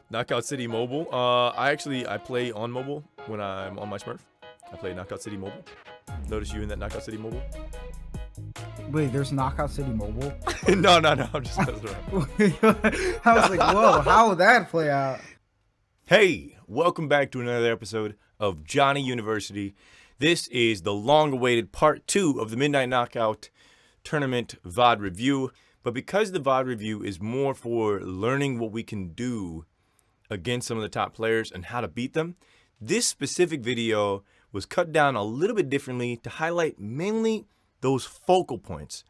Knockout City Mobile. I play on mobile when I'm on my Smurf. I play Knockout City Mobile. Notice you in that Knockout City Mobile? Wait, there's Knockout City Mobile? No. I'm just messing around. I was like, whoa, how would that play out? Hey, welcome back to another episode of Jonny University. This is the long-awaited part 2 of the Midnight Knockout Tournament VOD review. But because the VOD review is more for learning what we can do against some of the top players and how to beat them, this specific video was cut down a little bit differently to highlight mainly those focal points.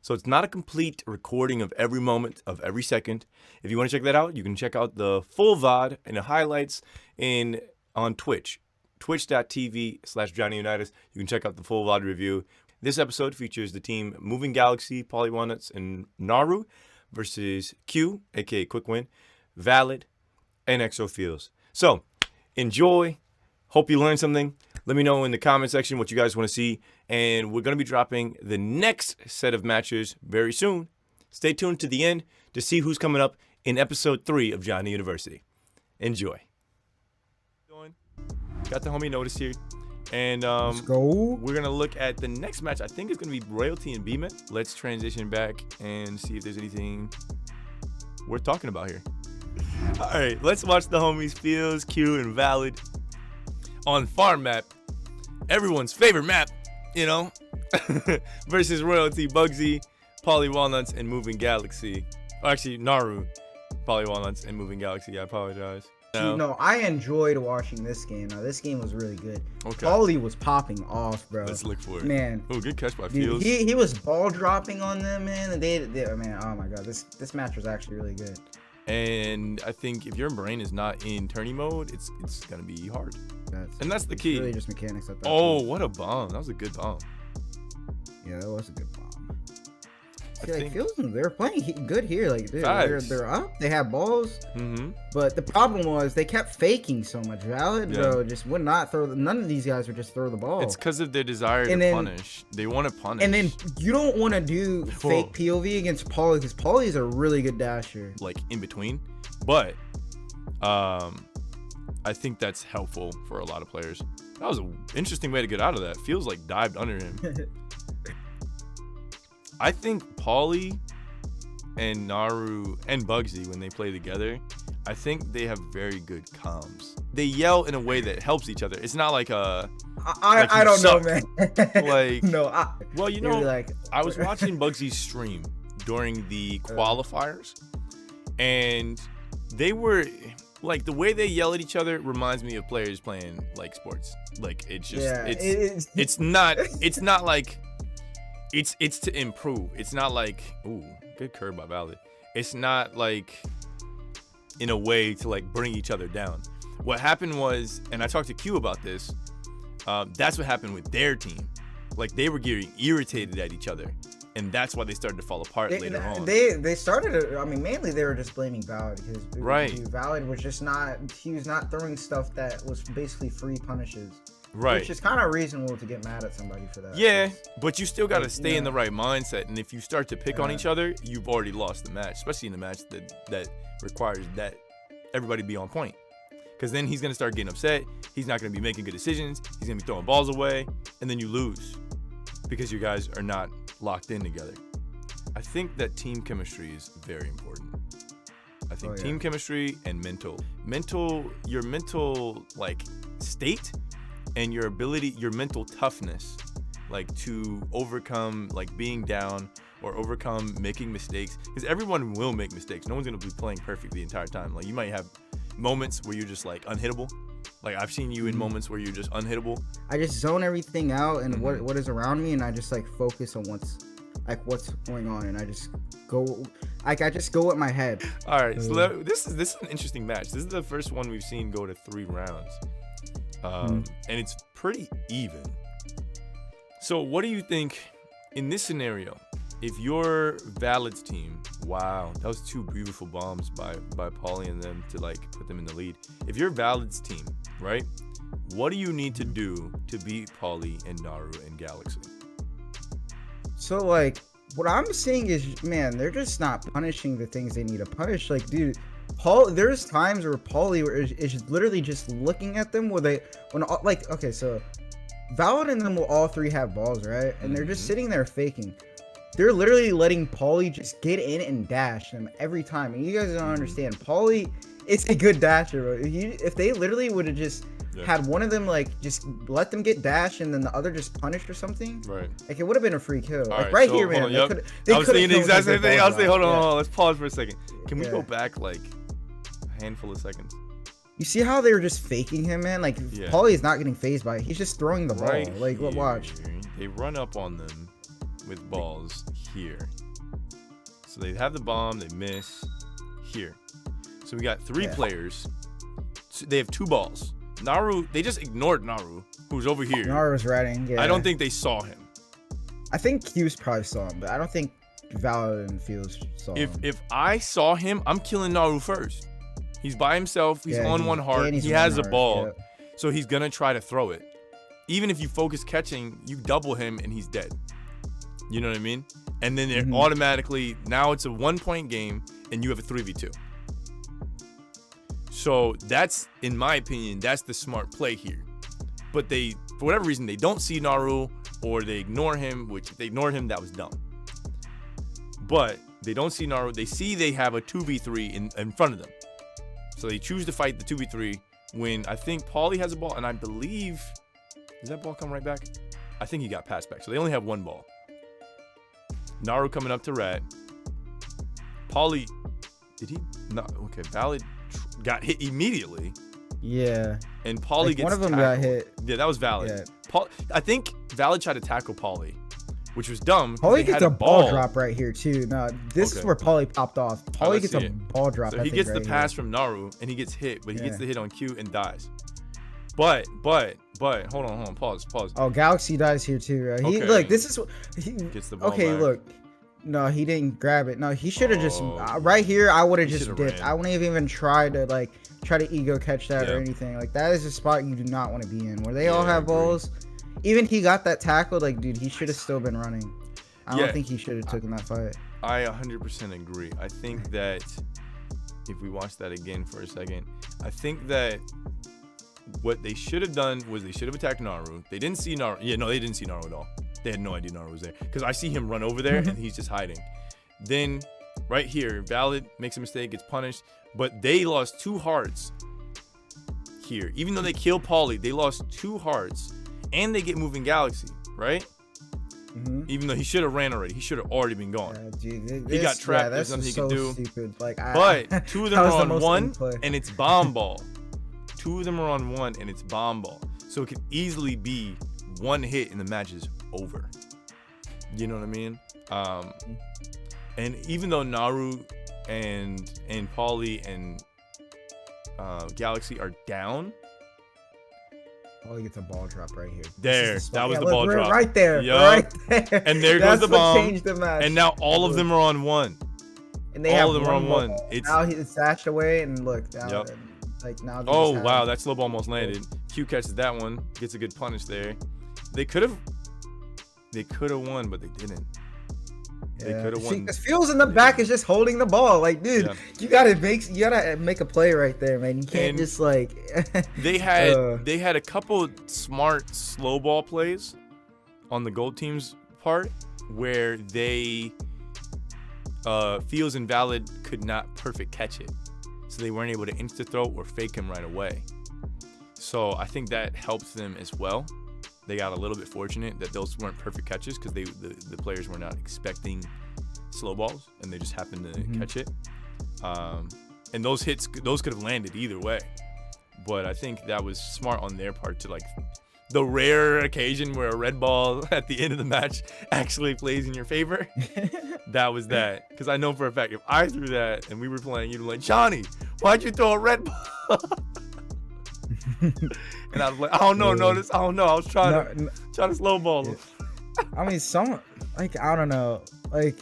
So it's not a complete recording of every moment of every second. If you want to check that out, you can check out the full VOD and the highlights on Twitch, twitch.tv/JonnyUnitus. You can check out the full VOD review. This episode features the team Moving Galaxy, Walnuts, and Naru versus Q, aka Quick Win, Valid, and MNKO Fields. So enjoy. Hope you learned something. Let me know in the comment section what you guys want to see. And we're going to be dropping the next set of matches very soon. Stay tuned to the end to see who's coming up in episode 3 of Jonny University. Enjoy. Got the homie Notice here. And Let's go. We're going to look at the next match. I think it's going to be Royalty and B-Men. Let's transition back and see if there's anything worth talking about here. All right, let's watch the homies Fields, Q, and Valid on Farm Map. Everyone's favorite map, you know, versus Royalty, Bugsy, Walnuts, and Moving Galaxy. Oh, actually, Naru, Walnuts, and Moving Galaxy. I apologize. No, I enjoyed watching this game. Now, this game was really good. Okay. Paulie was popping off, bro. Let's look for it. Man. Oh, good catch by Dude, Fields. he was ball dropping on them, man. And they man, oh my god, this match was actually really good. And I think if your brain is not in tourney mode, it's gonna be hard. That's the key. Really just mechanics at that point. What a bomb! That was a good bomb. Yeah, that was a good bomb. I think they're playing good here. Like, dude, they're up. They have balls. Mm-hmm. But the problem was they kept faking so much. Valid, bro, just would not throw. None of these guys would just throw the ball. It's because of their desire to punish. They want to punish. And then you don't want to do fake POV against Paulie because Paulie is a really good dasher. Like in between, but I think that's helpful for a lot of players. That was an interesting way to get out of that. Feels like dived under him. I think Paulie and Naru and Bugsy, when they play together, I think they have very good comms. They yell in a way that helps each other. It's not like I don't know, man. Like no, I was watching Bugsy's stream during the qualifiers, and they were like, the way they yell at each other reminds me of players playing like sports. Like it's just it's not like it's to improve. It's not like, ooh, good curve by Valid. It's not like in a way to like bring each other down. What happened was, and I talked to Q about this, that's what happened with their team. Like, they were getting irritated at each other, and that's why they started to fall apart later on. They started, I mean, mainly they were just blaming Valid because Valid was just he was not throwing stuff that was basically free punishes. Right. Which is kind of reasonable to get mad at somebody for that. Yeah, but you still got to stay in the right mindset. And if you start to pick on each other, you've already lost the match, especially in a match that requires that everybody be on point. Because then he's going to start getting upset. He's not going to be making good decisions. He's going to be throwing balls away. And then you lose because you guys are not locked in together. I think that team chemistry is very important. I think team chemistry and your mental like state, and your mental toughness, like to overcome like being down or overcome making mistakes, because everyone will make mistakes. No one's gonna be playing perfect the entire time. Like, you might have moments where you're just like unhittable. Like, I've seen you in moments where you're just unhittable. I just zone everything out and what is around me, and I just like focus on what's going on, and I just go with my head. All right, so this is an interesting match. This is the first one we've seen go to 3 rounds. And it's pretty even. So what do you think in this scenario? If your Valid's team, wow, that was 2 beautiful bombs by Paulie and them to like put them in the lead. If your Valid's team, right, what do you need to do to beat Paulie and Naru and Galaxy? So like, what I'm seeing is, man, they're just not punishing the things they need to punish. Like, dude, There's times where Paulie is literally just looking at them okay, so Valid and them will all three have balls, right? And they're just sitting there faking. They're literally letting Paulie just get in and dash them every time. And you guys don't understand. Paulie is a good dasher, bro. If they literally would have just had one of them like just let them get dashed and then the other just punished or something, right? Like it would have been a free kill. All Like right, here, man. I was thinking the exact same thing. I was saying, hold on, let's pause for a second. Can we go back like a handful of seconds? You see how they were just faking him, man? Like Paulie is not getting phased by it. He's just throwing the ball. Right like here, watch. They run up on them with balls here. So they have the bomb, they miss here. So we got three players. So they have two balls. Naru, they just ignored Naru, who's over here. Naru was riding. Yeah. I don't think they saw him. I think Q's probably saw him, but I don't think Valid and Fields saw him. If I saw him, I'm killing Naru first. He's by himself. He's on one heart. He has a ball. Yeah. So he's going to try to throw it. Even if you focus catching, you double him and he's dead. You know what I mean? And then they're automatically, now it's a 1-point game and you have a 3v2. So that's, in my opinion, that's the smart play here. But they, for whatever reason, they don't see Naru or they ignore him, which if they ignored him, that was dumb. But they don't see Naru. They see they have a 2v3 in front of them. So they choose to fight the 2v3 when I think Paulie has a ball, and I believe, does that ball come right back? I think he got passed back. So they only have one ball. Naru coming up to Rat. Paulie, did he? No, okay, Valid got hit immediately. Yeah. And Paulie gets one of them tackled. got hit. Yeah, that was Valid. Yeah. I think Valid tried to tackle Paulie, which was dumb. Paulie gets a ball drop right here too. No, this is where Paulie popped off. Paulie gets a ball drop. So he gets the pass from Naru and he gets hit, but he gets the hit on Q and dies. But hold on, pause. Oh, Galaxy dies here too. Right? He look, this is he gets the ball back. Look. No, he didn't grab it. No, he should have just right here. I would have just dipped. I wouldn't have even tried to ego catch that or anything. Like that is a spot you do not want to be in where they all have balls. Even he got that tackle. Like, dude, he should have still been running. I don't think he should have taken that fight. I 100% agree. I think that if we watch that again for a second, I think that what they should have done was they should have attacked Naru. They didn't see Naru. Yeah, no, they didn't see Naru at all. They had no idea Naru was there because I see him run over there and he's just hiding. Then right here, Valid makes a mistake, gets punished, but they lost 2 hearts here. Even though they killed Paulie, they lost 2 hearts and they get moving Galaxy, right? Even though he should have ran already. He should have already been gone. He got trapped. There's nothing he could do. Stupid. But 2 of them are on 1 and it's bomb ball. 2 of them are on 1 and it's bomb ball. So it could easily be 1 hit and the match is over. You know what I mean? And even though Naru and Paulie and Galaxy are down, Paulie gets a ball drop right here. That was the ball drop. Right there. Right there. And there goes the bomb. Changed the match. And now all of them are on 1. And they all of them are on 1. Now he's dashed away and look. Now, now oh wow, that slow ball almost landed. Q catches that one, gets a good punish there. They could have won, but they didn't. They could have won. Because Fields in the back is just holding the ball. Like, dude, you gotta make a play right there, man. You can't just like. they had a couple smart slow ball plays on the gold team's part where they Fields and Valid could not perfect catch it, so they weren't able to insta throw or fake him right away. So I think that helps them as well. They got a little bit fortunate that those weren't perfect catches because the players were not expecting slow balls and they just happened to catch it. And those could have landed either way. But I think that was smart on their part to like the rare occasion where a red ball at the end of the match actually plays in your favor. That was that. Because I know for a fact if I threw that and we were playing, you'd be like, Johnny, why'd you throw a red ball? And I was like, I don't know. I was trying to slow ball them. I mean, I don't know. Like,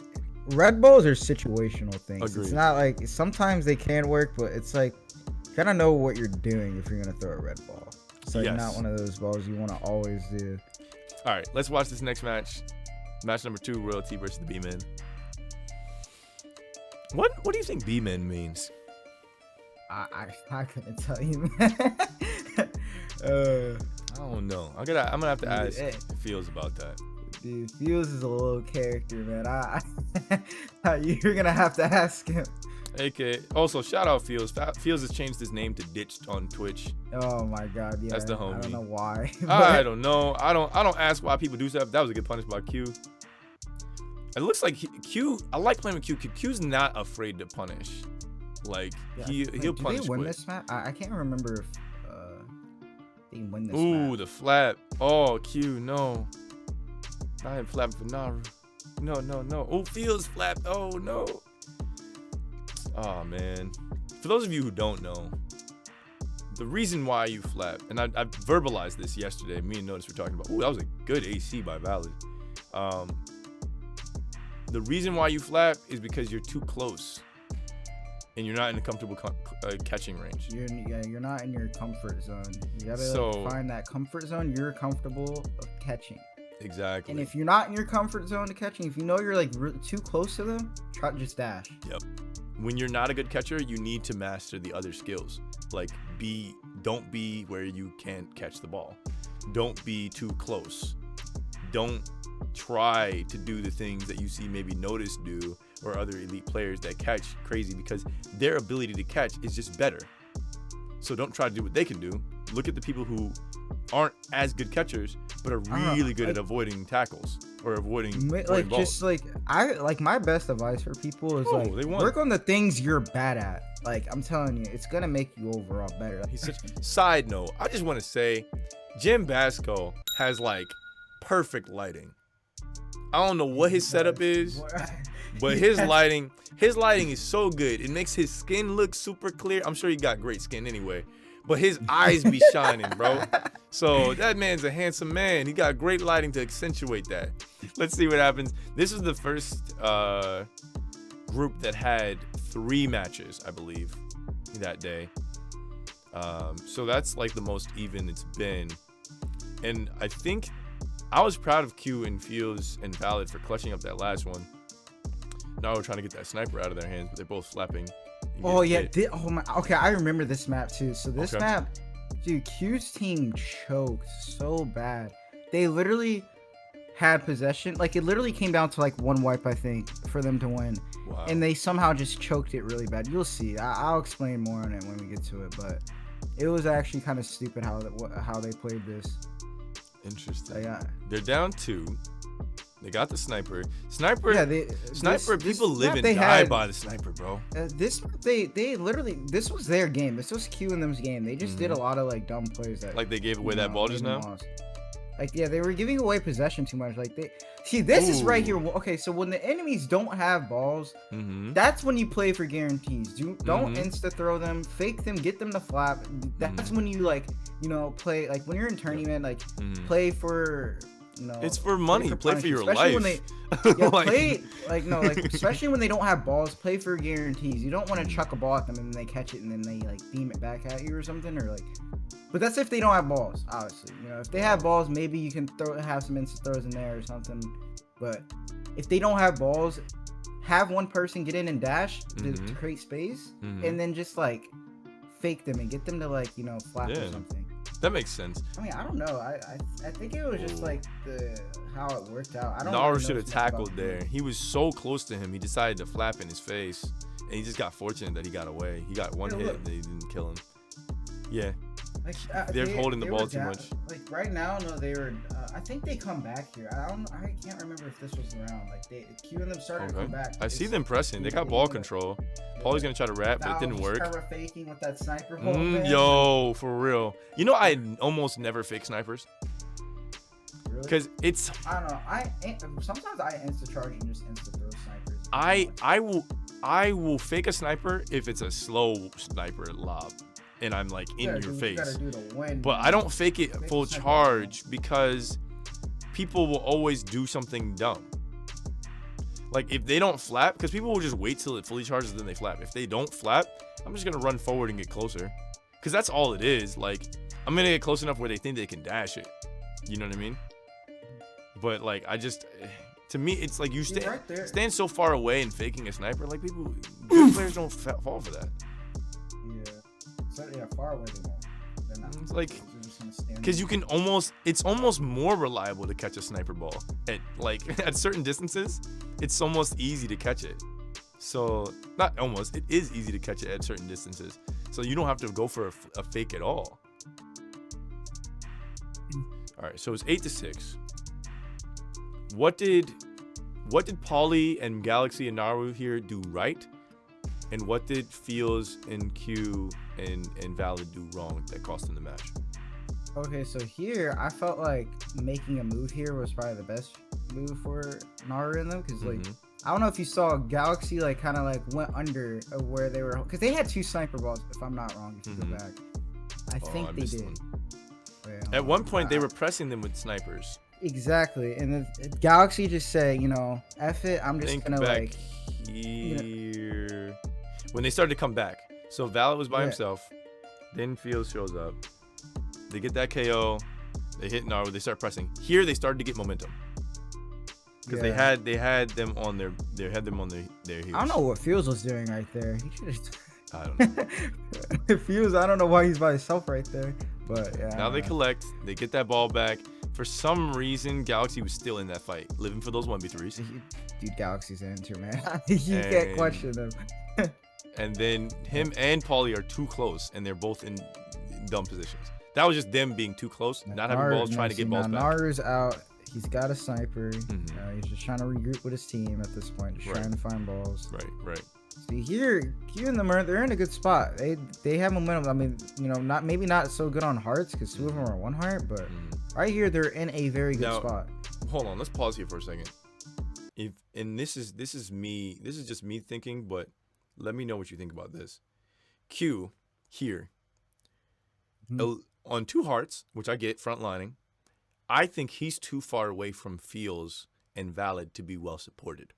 red balls are situational things. Agreed. It's not like sometimes they can work, but it's like you gotta know what you're doing if you're gonna throw a red ball. It's like not one of those balls you want to always do. All right, let's watch this next match. Match number 2, Royalty versus the B-Men. What do you think B-Men means? I couldn't tell you, man. I don't know. I'm gonna have to ask Fields about that. Dude, Fields is a little character, man. You're gonna have to ask him. AK. Also, shout out Fields. Fields has changed his name to Ditched on Twitch. Oh my God, yeah. That's the homie. I don't know why. I don't know. I don't ask why people do stuff. That was a good punish by Q. It looks like Q. I like playing with Q. Q's not afraid to punish. Like he'll punish. Did they win quick. this map? I can't remember if they win this map. Ooh, the flap. Oh, Q, no. I am flapping for Naru. No. Oh, Fields flapped. Oh, no. Oh, man. For those of you who don't know, the reason why you flap, and I verbalized this yesterday. Me and Notice were talking about, ooh, that was a good AC by Valid. The reason why you flap is because you're too close. And you're not in a comfortable catching range. You're not in your comfort zone. You gotta find that comfort zone you're comfortable catching. Exactly. And if you're not in your comfort zone to catching, if you know you're like too close to them, just dash. Yep. When you're not a good catcher, you need to master the other skills. Like don't be where you can't catch the ball. Don't be too close. Don't try to do the things that you see maybe Notice do or other elite players that catch crazy, because their ability to catch is just better. So don't try to do what they can do. Look at the people who aren't as good catchers but are really good at avoiding tackles or avoiding balls. Just like my best advice for people is work on the things you're bad at. Like, I'm telling you, it's gonna make you overall better. Side note, I just want to say Jim Basco has like perfect lighting. I don't know what his setup is, but his lighting is so good. It makes his skin look super clear. I'm sure he got great skin anyway, but his eyes be shining, bro. So that man's a handsome man. He got great lighting to accentuate that. Let's see what happens. This is the first group that had 3 matches, I believe, that day. So that's like the most even it's been. And I think I was proud of Q and Fields and Valid for clutching up that last one. Now we're trying to get that sniper out of their hands, but they're both flapping. Oh yeah, okay, I remember this map too. So this map, dude, Q's team choked so bad. They literally had possession. Like, it literally came down to like 1 wipe, I think, for them to win. Wow. And they somehow just choked it really bad. You'll see. I'll explain more on it when we get to it, but it was actually kind of stupid how they played this. Interesting. They're down 2. They got the sniper. Sniper. Yeah, people live and die by the sniper, bro. They literally, this was their game. This was Q and them's game. They just did a lot of like dumb plays that. Like they gave away that ball just now. Lost. Like, yeah, they were giving away possession too much. Like, this is right here. Okay, so when the enemies don't have balls, that's when you play for guarantees. Don't insta throw them, fake them, get them to flap. That's when you play, like when you're in tournament, like play for. It's for money. Play for your life. When they, especially when they don't have balls, play for guarantees. You don't want to chuck a ball at them and then they catch it and then they like beam it back at you or something, or like. But that's if they don't have balls, obviously. If they have balls, maybe you can have some instant throws in there or something. But if they don't have balls, have one person get in and dash to create space, and then just like fake them and get them to like flap or something. That makes sense. I mean, I don't know. I think it was just like how it worked out. I don't. Naru should have tackled there. He was so close to him. He decided to flap in his face, and he just got fortunate that he got away. He got one hit and they didn't kill him. Yeah. They're holding the ball too much. Like right now, no, they were. I think they come back here. I can't remember if this was the round. Like Q and them started to come back. I see them pressing. They got ball control. Pauly's gonna try to wrap, but it didn't work. Faking with that sniper. Yo, for real. I almost never fake snipers. Because it's. I don't know. Sometimes I insta charge and just insta throw snipers. I will fake a sniper if it's a slow sniper lob. And I'm like in your face, but I don't fake it full charge because people will always do something dumb. Like if they don't flap, because people will just wait till it fully charges then they flap. If they don't flap, I'm just gonna run forward and get closer, because that's all it is. Like I'm gonna get close enough where they think they can dash it. You know what I mean? But like to me, it's like you stand so far away and faking a sniper. Like good players don't fall for that. Yeah. So yeah, far away they won't. They're not. It's like, They're just gonna stand because you can it's almost more reliable to catch a sniper ball at at certain distances. It's almost easy to catch it. So not almost, it is easy to catch it at certain distances. So you don't have to go for a fake at all. All right, so it's 8-6. What did Pauly and Galaxy and Naru here do right? And what did Fields and Q and Valid do wrong that cost them the match? Okay, so here I felt like making a move here was probably the best move for Naru and them, because like I don't know if you saw Galaxy like kind of like went under of where they were, because they had 2 sniper balls if I'm not wrong. If you go back, I think they did. Wait, at one point they were pressing them with snipers. Exactly, and the Galaxy just said, F it, I'm just gonna back like here. When they started to come back, so Valid was by himself, then Fields shows up, they get that KO, they hit Naru, they start pressing. Here they started to get momentum because they had them on their heels. I don't know what Fields was doing right there. He should have. I don't know. Fields, I don't know why he's by himself right there, but yeah. Now they collect, they get that ball back. For some reason, Galaxy was still in that fight, living for those 1v3s. Dude, Galaxy's an enter, man. You can't question them. And then him and Pauly are too close, and they're both in dumb positions. That was just them being too close, not having balls, trying to get balls back. Naru's out. He's got a sniper. He's just trying to regroup with his team at this point, just trying to find balls. Right. See here, Q and them they're in a good spot. They have momentum. I mean, not so good on hearts because 2 of them are 1 heart, but right here they're in a very good spot. Hold on, let's pause here for a second. This is just me thinking, but let me know what you think about this. Q here on 2 hearts, which I get frontlining. I think he's too far away from Fields and Valid to be well supported.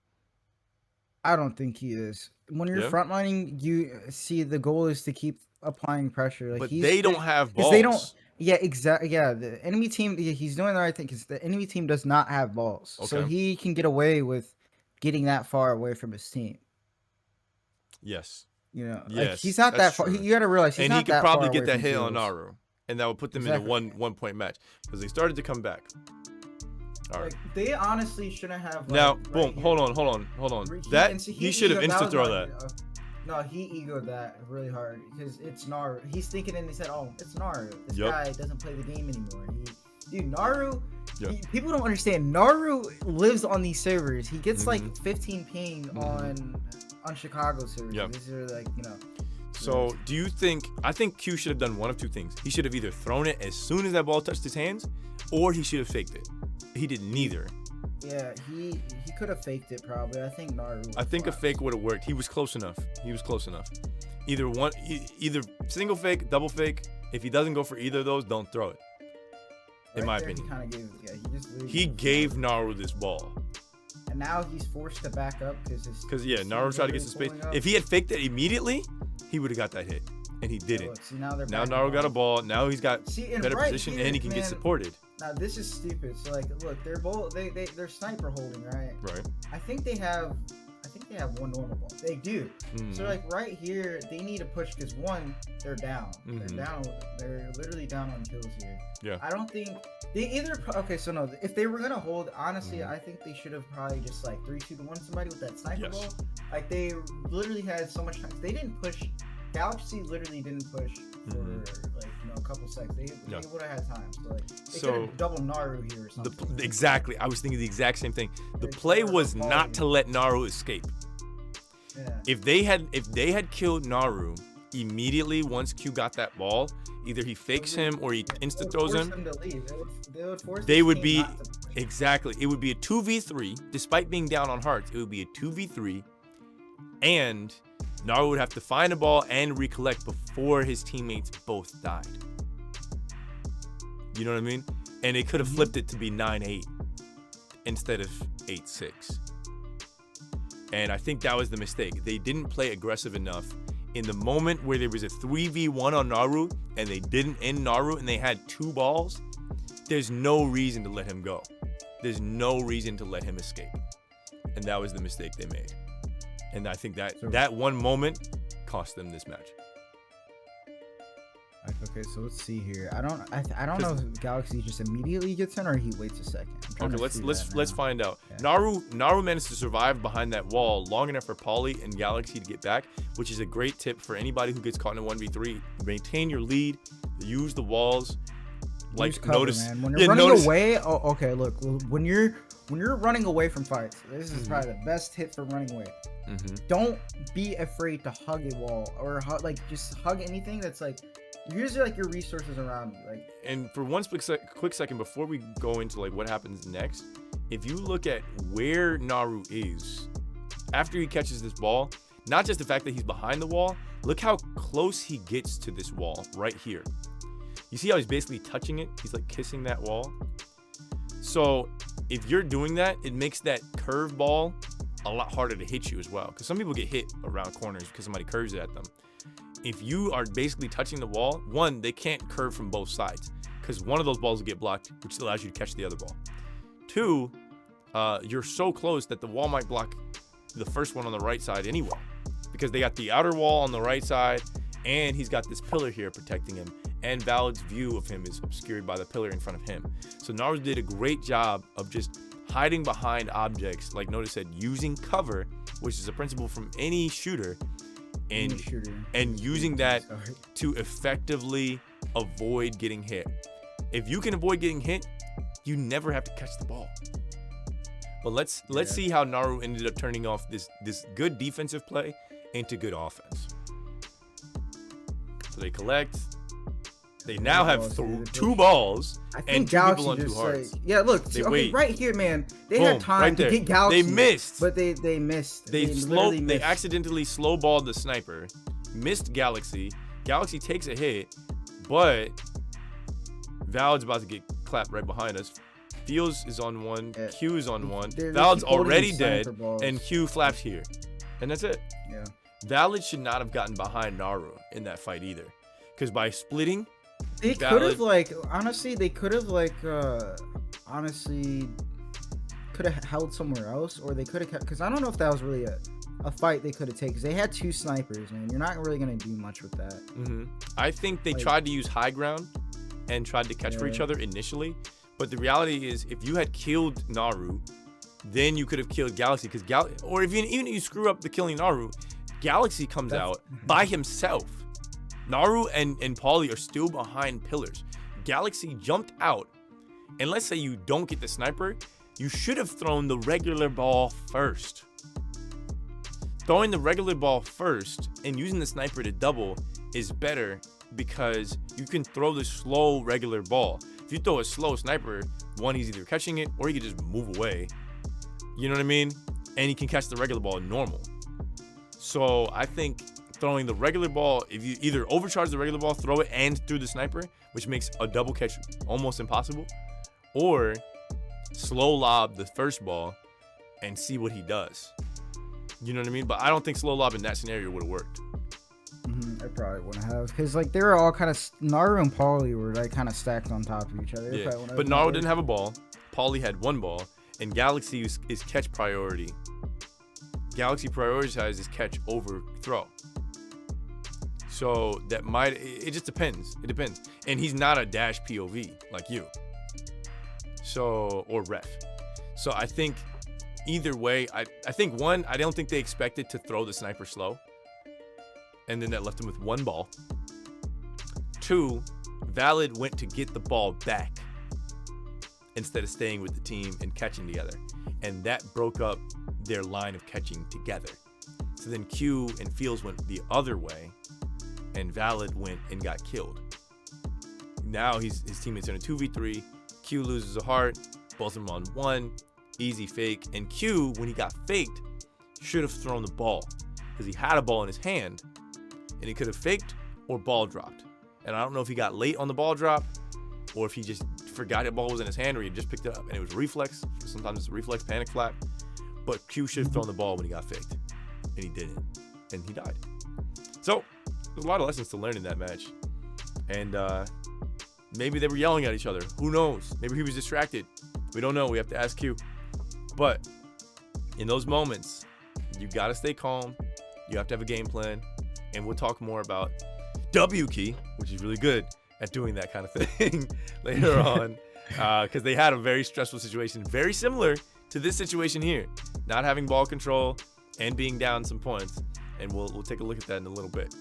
I don't think he is. When you're frontlining, you see the goal is to keep applying pressure. But they don't have balls. They don't. Yeah, exactly. Yeah, the enemy team. He's doing the right thing because the enemy team does not have balls, so he can get away with getting that far away from his team. Yes. Like he's not that far. You got to realize he's not that far. And he could probably get that hit on Naru, and that would put them in a one point match because they started to come back. All right. They honestly shouldn't have. Now, boom. Hold on. He should have instant throw that. No, he egoed that really hard because it's Naru. He's thinking and he said, "Oh, it's Naru. This guy doesn't play the game anymore." Dude, Naru. People don't understand. Naru lives on these servers. He gets like 15 ping on Chicago servers. These are like So, do you think? I think Q should have done one of 2 things. He should have either thrown it as soon as that ball touched his hands, or he should have faked it. He did neither. Yeah, he could have faked it probably. I think Naru. I think a fake would have worked. He was close enough. Either single fake, double fake. If he doesn't go for either of those, don't throw it. In my opinion. He gave Naru this ball. And now he's forced to back up because Naru tried to get some space. If he had faked it immediately, he would have got that hit. And he didn't. Look, now Naru got a ball. Now he's got better position and he can get supported. Now this is stupid. So like, look, they're both they're sniper holding, right? Right. I think they have 1 normal ball. They do. So like right here, they need to push because 1, they're down. They're down. They're literally down on kills here. Yeah. I don't think they either. Okay, so no, if they were gonna hold, honestly, I think they should have probably just like 3-2-1 somebody with that sniper ball. Like they literally had so much time. They didn't push. Galaxy literally didn't push for a couple seconds. They would have had time. So like they could have doubled Naru here or something. Exactly. I was thinking the exact same thing. The play was not to let Naru escape. Yeah. If they had killed Naru immediately once Q got that ball, either he fakes him or he insta throws him. They would be exactly. It would be a 2v3 despite being down on hearts. It would be a 2v3 and Naru would have to find a ball and recollect before his teammates both died. You know what I mean? And they could have flipped it to be 9-8 instead of 8-6. And I think that was the mistake. They didn't play aggressive enough. In the moment where there was a 3v1 on Naru and they didn't end Naru and they had 2 balls, there's no reason to let him go. There's no reason to let him escape. And that was the mistake they made. And I think that 1 moment cost them this match. Okay, so let's see here. I don't know if Galaxy just immediately gets in or he waits a second. Okay, let's find out. Okay. Naru managed to survive behind that wall long enough for Pauly and Galaxy to get back, which is a great tip for anybody who gets caught in a 1v3. Maintain your lead, use the walls. Like cover, notice, man. When you're running away. Oh, okay. Look, when you're running away from fights, this is probably the best tip for running away. Don't be afraid to hug a wall or just hug anything that's like. Here's like your resources around you, like. And for one quick second before we go into like what happens next, if you look at where Naru is after he catches this ball, not just the fact that he's behind the wall, look how close he gets to this wall right here. You see how he's basically touching it? He's like kissing that wall. So if you're doing that, it makes that curve ball a lot harder to hit you as well, because some people get hit around corners because somebody curves it at them. If you are basically touching the wall, one, they can't curve from both sides because one of those balls will get blocked, which allows you to catch the other ball. Two, you're so close that the wall might block the first one on the right side anyway, because they got the outer wall on the right side and he's got this pillar here protecting him, and Valid's view of him is obscured by the pillar in front of him. So Naru did a great job of just hiding behind objects, like Notice said, using cover, which is a principle from any shooter, and using that to effectively avoid getting hit. If you can avoid getting hit, you never have to catch the ball. But let's see how Naru ended up turning off this good defensive play into good offense. So they collect. They now have two balls and two people on 2 hearts. Like, yeah, look, right here, man. They had time to get Galaxy. They missed, but they missed. They accidentally slow-balled the sniper, missed Galaxy. Galaxy takes a hit, but Valid's about to get clapped right behind us. Fields is on one, Q is on one. Valid's already dead, and Q flaps here, and that's it. Yeah. Valid should not have gotten behind Naru in that fight either, because by splitting. They could have honestly could have held somewhere else, or they could have kept, because I don't know if that was really a fight they could have taken, because they had 2 snipers, man. You're not really gonna do much with that. I think they tried to use high ground and tried to catch for each other initially, but the reality is if you had killed Naru, then you could have killed Galaxy, because or even if you screw up the killing Naru, Galaxy comes out by himself. Naru and Pauly are still behind pillars. Galaxy jumped out, and let's say you don't get the sniper, you should have thrown the regular ball first. Throwing the regular ball first and using the sniper to double is better, because you can throw the slow regular ball. If you throw a slow sniper, one, he's either catching it or he can just move away. You know what I mean? And he can catch the regular ball normal. So I think throwing the regular ball, if you either overcharge the regular ball, throw it and through the sniper, which makes a double catch almost impossible, or slow lob the first ball and see what he does. You know what I mean? But I don't think slow lob in that scenario would have worked. I probably wouldn't have, because like they were all kind of, Naru and Pauly were like kind of stacked on top of each other. Yeah, but Naru didn't have a ball. Pauly had 1 ball, and Galaxy is catch priority. Galaxy prioritizes catch over throw. So that it just depends. It depends. And he's not a dash POV like you. So, or ref. So I think either way, I think one, I don't think they expected to throw the sniper slow. And then that left him with 1 ball. 2, Valid went to get the ball back instead of staying with the team and catching together. And that broke up their line of catching together. So then Q and Fields went the other way, and Valid went and got killed. Now his teammates are in a 2v3. Q loses a heart. Both of them on 1. Easy fake. And Q, when he got faked, should have thrown the ball, because he had a ball in his hand, and he could have faked or ball dropped. And I don't know if he got late on the ball drop, or if he just forgot the ball was in his hand, or he just picked it up and it was reflex. Sometimes it's a reflex panic flap. But Q should have thrown the ball when he got faked, and he didn't, and he died. So there's a lot of lessons to learn in that match. And maybe they were yelling at each other. Who knows? Maybe he was distracted. We don't know. We have to ask Q. But in those moments, you got to stay calm. You have to have a game plan. And we'll talk more about W Key, which is really good at doing that kind of thing later on, because they had a very stressful situation, very similar to this situation here, not having ball control and being down some points. And we'll take a look at that in a little bit.